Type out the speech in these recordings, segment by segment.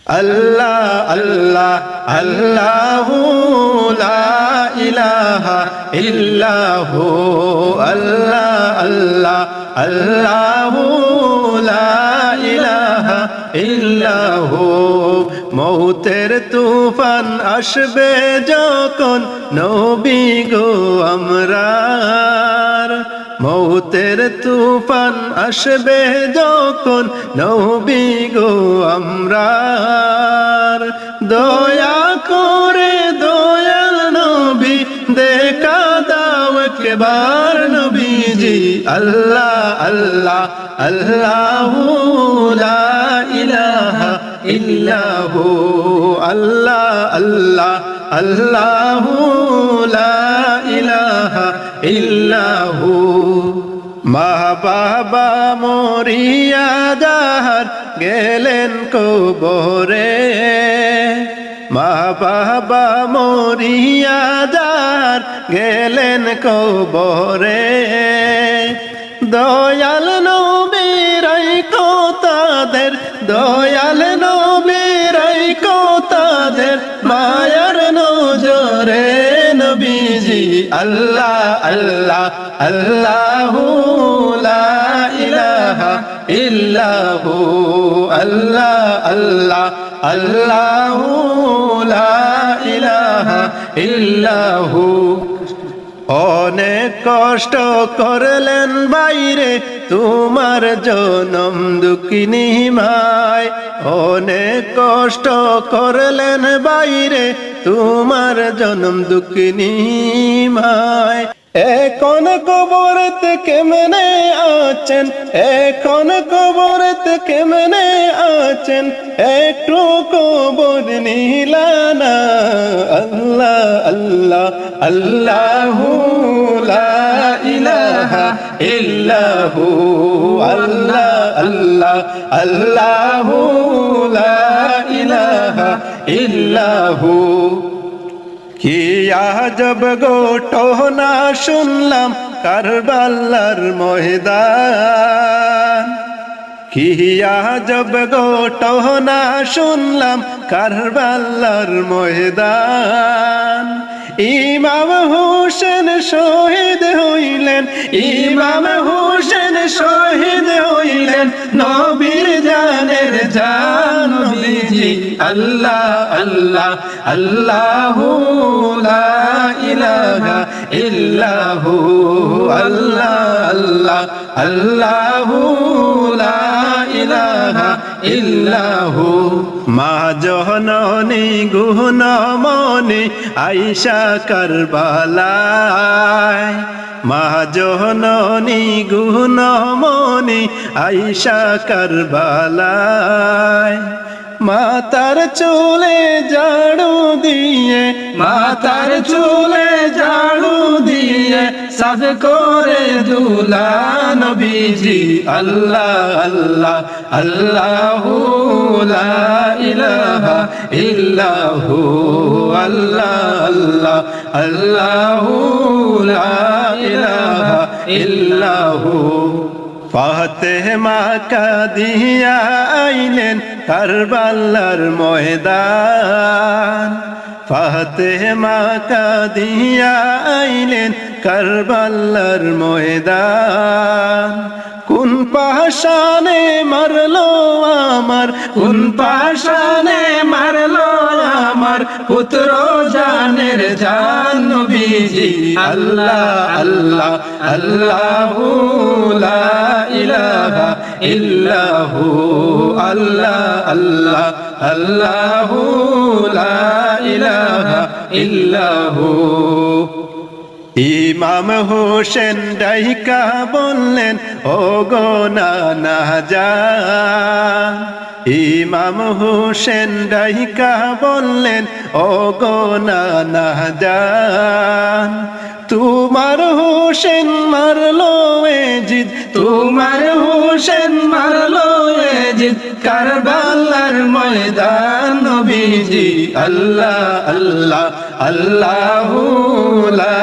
আল্লাহ আল্লাহ আল্লাহু লা ইলাহা ইল্লাহু আল্লাহ আল্লাহ আল্লাহু লা ইলাহা ইল্লাহু মৌতের তুফান আসবে যখন নবী গো আমরার মৌতের তুফান আসবে যখন নবী গো আমরার দয়া করে দয়াল নবী দেখা দাও একবার নবীজি আল্লাহ আল্লাহ আল্লাহু লা ইলাহা ইল্লাহু আল্লাহ আল্লাহ আল্লাহু লা ইলাহা ইল্লাহু মা বাবা মরিয়া যাহার গেলেন কবরে মা বাবা মরিয়া যাহার গেলেন কবরে দয়াল নবীরাই কো তাদের দয়াল নবীরাই কো তাদের মায়ার নজরে নবীজি আল্লাহ আল্লাহ আল্লাহু লা ইলাহা ইল্লাহু আল্লাহ আল্লাহ আল্লাহু লা ইলাহা ইল্লাহু অনেক কষ্ট করলেন বাইরে তোমার জনম দুঃখিনী মায় অনেক কষ্ট করলেন বাইরে তোমার জনম দুঃখিনী মায় এখন কবরতে কেমনে আছেন এখন কবরতে কেমনে আছেন একটু কবর নিলানা আল্লাহ আল্লাহ আল্লাহু লা ইলাহা ইল্লাহু আল্লাহ আল্লাহ আল্লাহু লা ইলাহা ইল্লাহু কি আজব ঘটনা শুনলাম কারবালার ময়দান কি আজব ঘটনা শুনলাম কারবালার ময়দান ইমাম হোসেন শহীদ হইলেন ইমাম হোসেন শহীদ হইলেন নবীর জানের জান নবীজি আল্লাহ আল্লাহ আল্লাহু লা ইলাহা ইল্লাহু আল্লাহ আল্লাহ আল্লাহু লা ইলাহা ইল্লাহু মা জননী গুণমণি আয়েশা কারবালায় মা জননী গুণমণি আয়েশা কারবালায় মাতার চুলে ঝাড়ু দিয়ে মাতার চুলে ঝাড়ু দিয়ে সাজ করে দুলা নবীজি আল্লাহ আল্লাহ আল্লাহু লা ইলাহা ইল্লাহু আল্লাহ আল্লাহ আল্লাহু লা ইলাহা ইল্লাহু ফাতেমা কাঁদিয়া আইলেন কারবালার ময়দান ফাতেমা কাঁদিয়া আইলেন কারবালার ময়দান কোন পাশানে মারলো আমার কোন পাশানে মারলো আমার পুত্র জানের জান নবীজি আল্লাহ আল্লাহ আল্লাহু লা ইলাহা ইল্লাহু আল্লাহ আল্লাহ আল্লাহু লা ইলাহা ইল্লাহু ইমাম হোসেন ডাইকা বললেন ও গো নানা জান ইমাম হোসেন ডাইকা বললেন ও গো নানা জান তোমার হোসেন মারলো এজিদ তোমার হোসেন মারলো এজিদ কারবালার ময়দান নবীজি আল্লাহ আল্লাহ আল্লাহু লা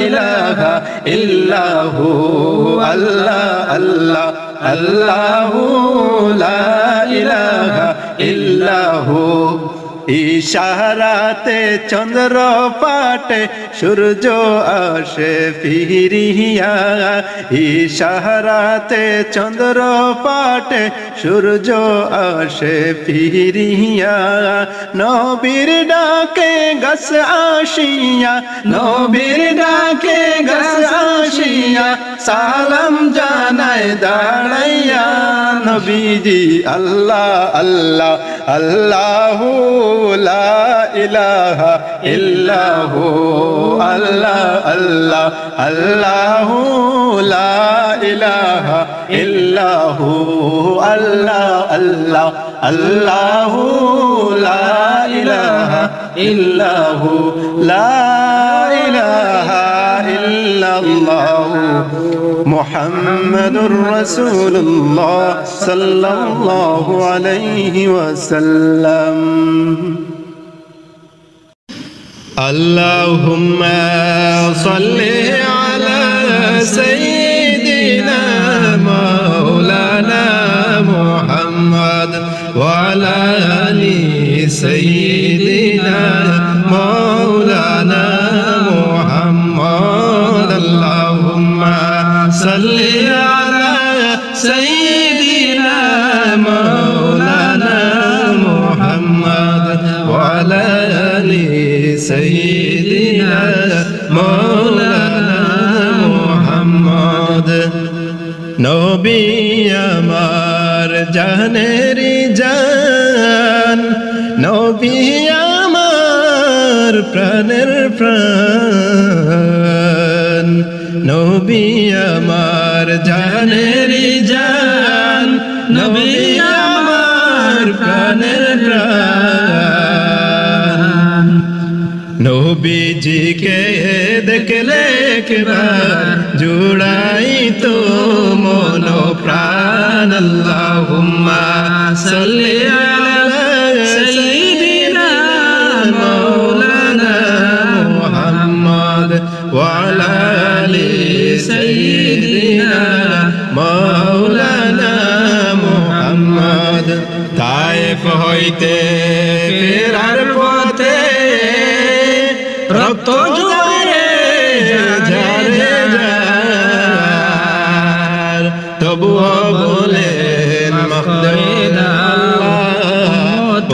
ইলাহা ইল্লাহু আল্লাহ আল্লাহ আল্লাহু লা ইলাহা ইল্লা ইল্লাল্লাহু ইশারাতে চন্দ্র পাটে সূর্য আসে ফিরিয়া ইশারাতে চন্দ্র পাটে সূর্য আসে ফিরিয়া নবীর ডাকে গাছ আসিয়া নবীর ডাকে গাছ আসিয়া সালাম জানায় দাঁড়াইয়া নবীজি আল্লাহ আল্লাহ আল্লাহু লা ইলাহা ইল্লাহু আল্লাহ আল্লাহ আল্লাহু লা ইলাহা ইল্লাহু আল্লাহ আল্লাহ আল্লাহু লা ইলাহা ইল্লাহু লা ইলাহা ইল্লাল্লাহু মুহাম্মাদুর রাসূলুল্লাহ সাল্লাল্লাহু আলাইহি ওয়াসাল্লাম আল্লাহুম্মা সাল্লি আলা সাইয়্যিদিনা মাওলানা মুহাম্মদ ওয়া আলা আলি সাইয়্যিদিনা মাওলানা মুহাম্মদ আল্লাহুম্মা সাল্লি আলা সাইয়্যিদিনা মাওলানা মুহাম্মদ ওয়া আলা আলি সাইয়্যিদিনা মাওলানা মুহাম্মদ নবী আমার জানেরি জান নবী আমার প্রাণের প্রাণ নবী আমার জানেরি জান নবী আমার প্রাণের প্রাণ নবীজিকে দেখলে একবার জুড়াই তো মন প্রাণ আল্লাহুম্মা সাল্লি আলা সাইয়্যিদিনা মাওলানা মুহাম্মদ ওয়া আলা আলি সাইয়্যিদিনা মাওলানা মুহাম্মদ তায়েফ হইতে ফেরার পথে রক্ত জোরে ঝরে যায় তবুও বলেন মাখদুম আল্লাহ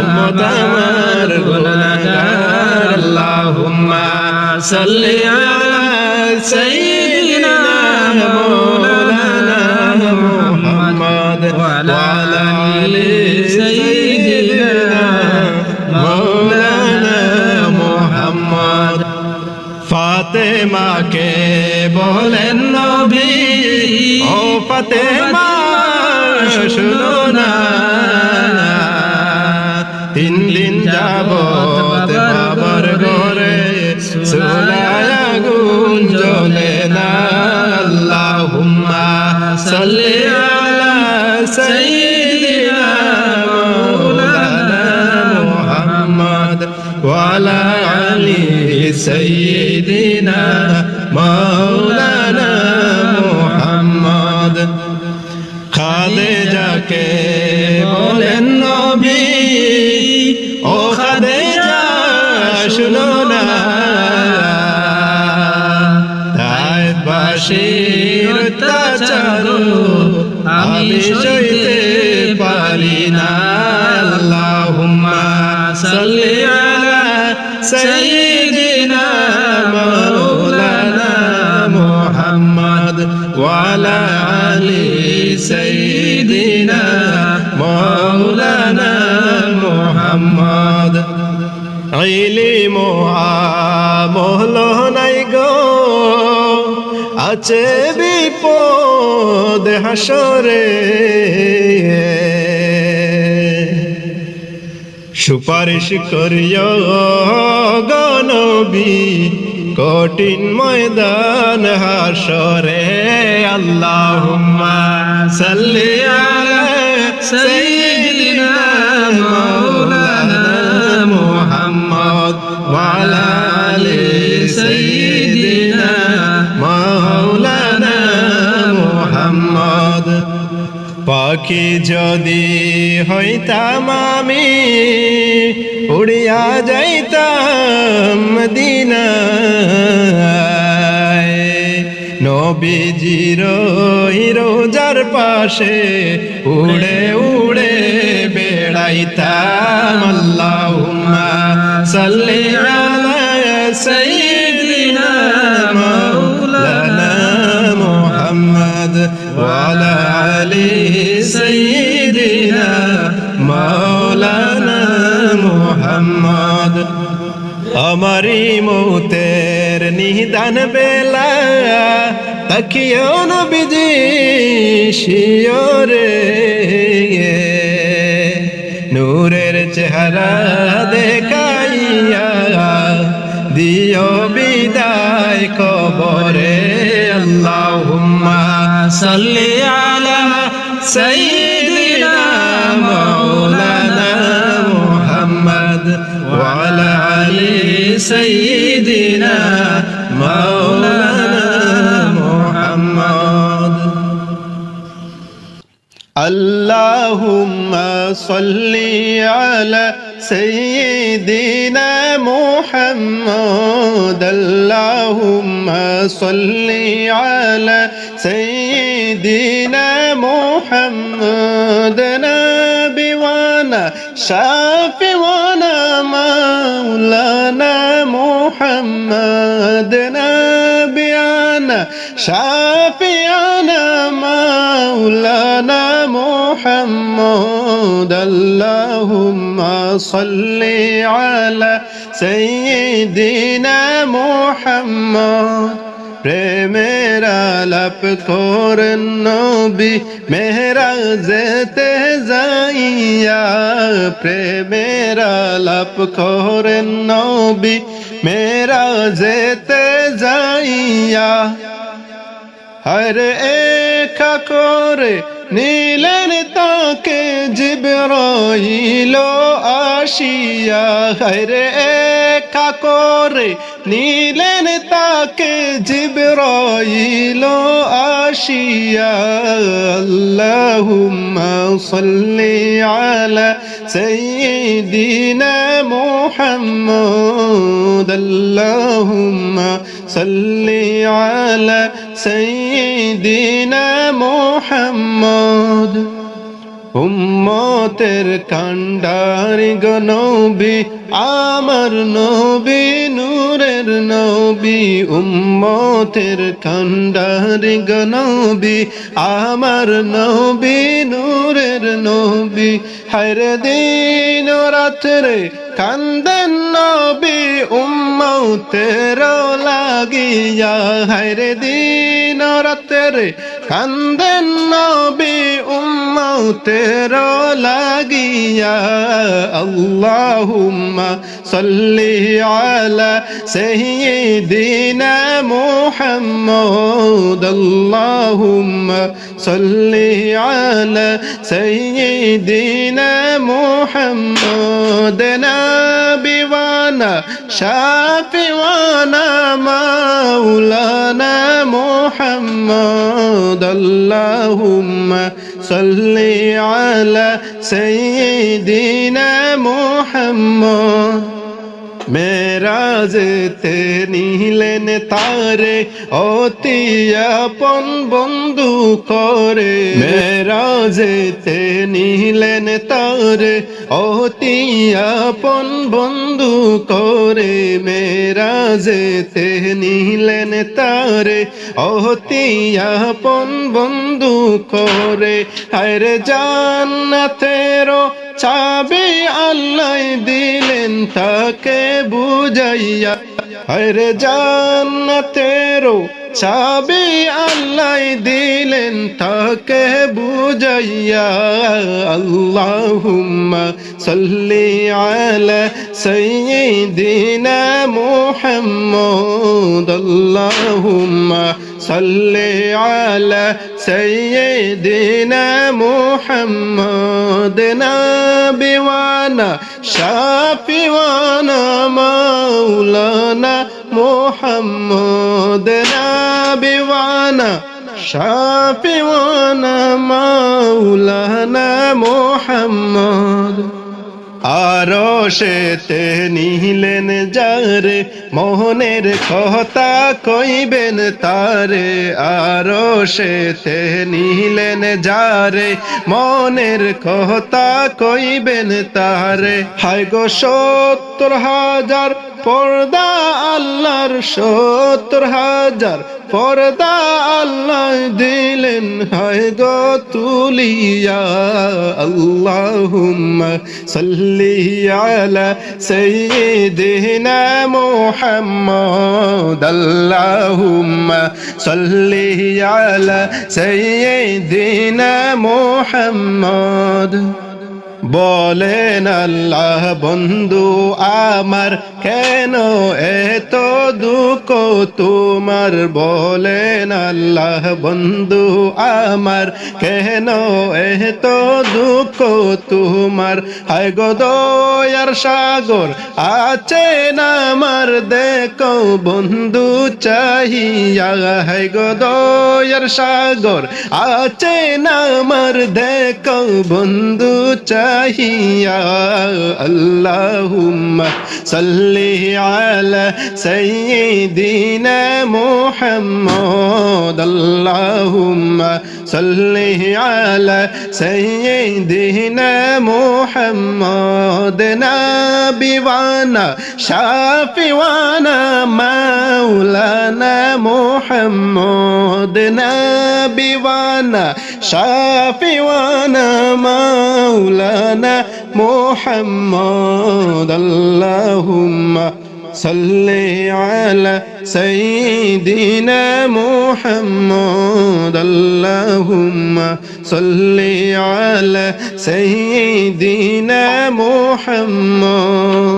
উম্মত আমার গুনাহগার আল্লাহুম্মা সাল্লি আলা সাইয়্যিদিনা মাওলানা মুহাম্মদ ওয়া আলা আলি সাইয়্যিদিনা মাওলানা মুহাম্মদ ফাতেমা কে বলেন নবী ও ফাতেমা শুনো না 3 দিন যাবত বাবার ঘরে চুলায় আগুন জ্বলে না আল্লাহুম্মা সাল্লি আলা সাইয়্যিদিনা মাওলানা মুহাম্মদ ওয়া আলা আলি সাইয়্যিদিনা মাওলানা মুহাম্মদ খাদিজাকে বলেন নবী ও খাদিজা শুনো না তাইবাসীর অত্যাচার আমি সইতে পারি না আল্লাহুম্মা সাল্লি আলা সাইয়্যিদিনা মাওলানা মুহাম্মদ ওয়া আলা আলি সাইয়্যিদিনা মাওলানা মুহাম্মদ ইলম আমল নাই গো আছে বিপদ হাসরে সুপারিশ করিও গো নবী কঠিন ময়দান হাসরে আল্লাহুম্মা সাল্লি আলা সাইয়্যিদিনা মাওলানা মুহাম্মদ ওয়া আলা আলি সাইয়্যিদিনা মাওলানা মুহাম্মদ পাক পাখি যদি হইতাম আমি উড়িয়া যাইতাম মদিনায় নবীজির রোজার পাশে উড়ে উড়ে বেড়াইতাম আল্লাহুম্মা সাল্লি আলা সাইয়্যিদিনা মাওলানা মুহাম্মদ ওয়া আলা আলি সাইয়্যিদিনা মাওলানা মুহাম্মদ আমারি মৌতের নিদান বেলা তাকিও নবীজি শিয়রে নূরের চেহারা দেখাইয়া দিও বিদায় কবরে আল্লাহুম্মা সাল্লি আলা সাইয়্যিদিনা মাওলানা মুহাম্মদ ওয়া আলা আলি সাইয়্যিদিনা মাওলানা মুহাম্মদ আল্লাহুম্মা সাল্লি আলা সাইয়্যিদিনা মুহাম্মদ আল্লাহুম্মা সাল্লি আলা সাইয়্যিদিনা মুহাম্মদ নবী ওয়ানা শাফি ওয়ানা মাওলানা মুহাম্মদ নবী আনা শাফি আনা মাওলানা মুহাম্মদ আল্লাহুম্মা সাল্লি আলা সাইয়্যিদিনা মুহাম্মদ প্রেমের আলাপ করেন নবী মেহরাজেতে যাইয়া প্রেমের আলাপ করেন নবী মেহরাজেতে যাইয়া হরে একা করে নীলেন তাকে জিবরাইল আসিয়া হরে একা করে নীলেন তাকে জিবরাইল আসিয়া আল্লাহুম্মা সাল্লি আলা সাইয়্যিদিনা মুহাম্মদ আল্লাহুম্মা সাল্লি আলা সাইয়্যিদিনা মুহাম্মদ উম্মতের কান্ডারি গো নবী আমার নবী নূরের নবী উম্মতের কান্ডারি গো নবী আমার নবী নূরের নবী হায়রে দিন রাত্রে কান্দেন নবী উম্মতের লাগিয়া হায়রে দিন রাত্রে কান্দেন নবী উম্মতের লাগিয়া আল্লাহুম্মা সাল্লি আলা সাইয়্যিদিনা মুহাম্মদ আল্লাহুম্মা সাল্লি আলা সাইয়্যিদিনা মুহাম্মদ নবী ওয়ানা শাফি ওয়ানা মাওলানা মুহাম্মদ আল্লাহুম্মা সাল্লি আলা সাইয়্যিদিনা মুহাম্মদ মেরাজেতে নিলেন তারে অতি আপন বন্ধু করে মেরাজেতে নিলেন তারে অতি আপন বন্ধু করে মেরাজেতে নিলেন তারে অতি আপন বন্ধু করে আরে জান্নাতেরও চাবি আল্লাহ দিলেন তাকে বুঝাইয়া হরে জান্নাতেরও চাবি আল্লাহ দিলেন তাকে বুঝাইয়া আল্লাহুম্মা সাল্লি আলা সাইয়্যিদিনা মুহাম্মদ আল্লাহুম্মা সাল্লি আলা সাইয়্যিদিনা মুহাম্মদ নবী ওয়ানা শাফি ওয়ানা মাওলানা মুহাম্মদ নবী ওয়ানা শাফিওয়ানা মাওলানা মুহাম্মদ আরশেতে নিলেন যারে মোহনের কথা কইবেন তারে আরশেতে নিলেন যারে মনের কথা কইবেন তারে হায় গো ৭০,০০০ পর্দা আল্লাহর ৭০,০০০ পর্দা আল্লাহ দিলেন হায় গো তুলিয়া আল্লাহুম্মা সাল্লি আলা সাইয়্যিদিনা মুহাম্মদ আল্লাহুম্মা সাল্লি আলা সাইয়্যিদিনা মুহাম্মদ বলেন আল্লাহ বন্ধু আমার কেন এত দুঃখ তোমার বলেন আল্লাহ বন্ধু আমার কেন এত দুঃখ তোমার হায় গো দয়ার সাগর আছেন আমার দেখো বন্ধু চাহিয়া হায় গো দয়ার সাগর আছেন আমার দেখো বন্ধু চাহিয়া আল্লাহুম্মা সাল্লি আলা সাইয়্যিদিনা মুহাম্মদ আল্লাহুম্মা সাল্লি আলা সাইয়্যিদিনা মুহাম্মদ নাবিওয়ানা শাফিওয়ানা মাওলানা মুহাম্মদ নাবিওয়ানা শাফিওয়ানা মাওলানা মুহাম্মদ আল্লাহুম্মা সাল্লি আলা সাইয়্যিদিনা মুহাম্মদ আল্লাহুম্মা সাল্লি আলা সাইয়্যিদিনা মুহাম্মদ